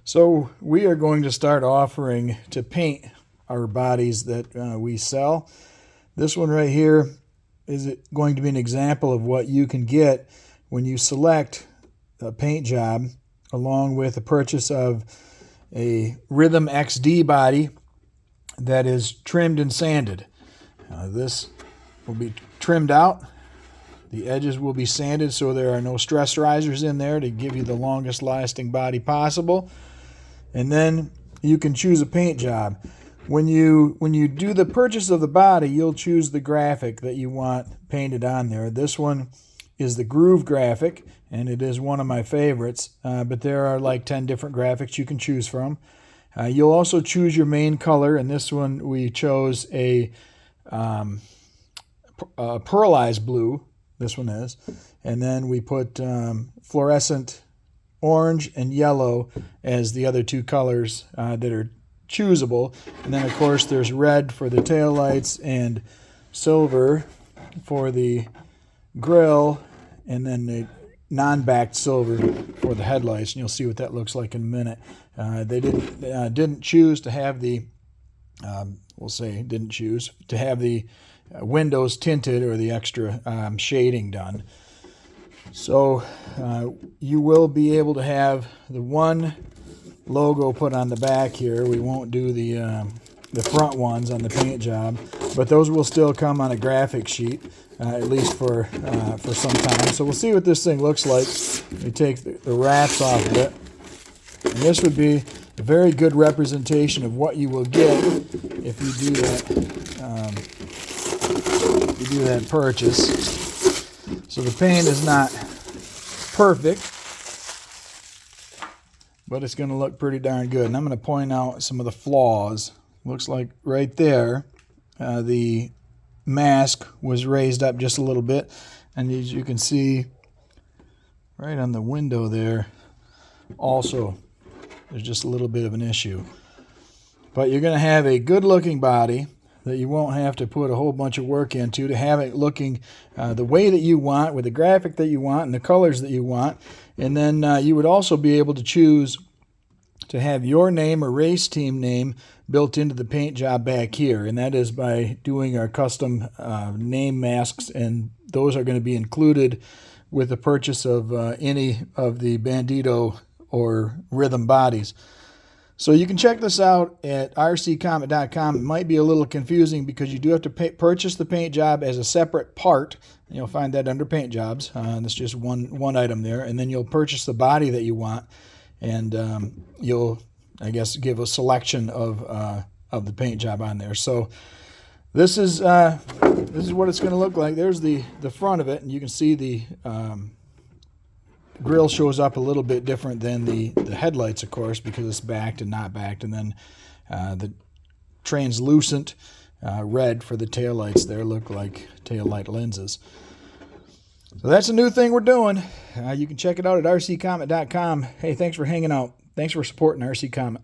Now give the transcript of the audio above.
So we are going to start offering to paint our bodies that we sell. This one right here is going to be an example of what you can get when you select a paint job along with the purchase of a Rhythm XD body that is trimmed and sanded. This will be trimmed out. The edges will be sanded so there are no stress risers in there to give you the longest lasting body possible. And then you can choose a paint job. When you do the purchase of the body, you'll choose the graphic that you want painted on there. This one is the Groove graphic, and it is one of my favorites, but there are like 10 different graphics you can choose from. You'll also choose your main color, and this one we chose a pearlized blue. This one is. And then we put fluorescent orange and yellow as the other two colors that are choosable. And then, of course, there's red for the taillights and silver for the grill, and then the non-backed silver for the headlights. And you'll see what that looks like in a minute. They didn't choose to have the, didn't choose to have the windows tinted or the extra shading done. So you will be able to have the one logo put on the back here. We won't do the front ones on the paint job, but those will still come on a graphic sheet, at least for some time. So we'll see what this thing looks like. We take the wraps off of it, and this would be a very good representation of what you will get if you do that purchase. So the paint is not perfect, but it's going to look pretty darn good. And I'm going to point out some of the flaws. Looks like right there, the mask was raised up just a little bit. And as you can see, right on the window there, also, there's just a little bit of an issue. But you're going to have a good-looking body that you won't have to put a whole bunch of work into to have it looking the way that you want, with the graphic that you want and the colors that you want. And then you would also be able to choose to have your name or race team name built into the paint job back here. And that is by doing our custom name masks, and those are going to be included with the purchase of any of the Bandito or Rhythm bodies. So you can check this out at rccomet.com. It might be a little confusing because you do have to purchase the paint job as a separate part. You'll find that under paint jobs. That's just one item there. And then you'll purchase the body that you want, and you'll, I guess, give a selection of the paint job on there. So this is what it's going to look like. There's the front of it, and you can see the grill shows up a little bit different than the headlights, of course, because it's backed and not backed. And then the translucent red for the taillights there look like taillight lenses. So that's a new thing we're doing. You can check it out at rccomet.com. Hey, thanks for hanging out. Thanks for supporting RC Comet.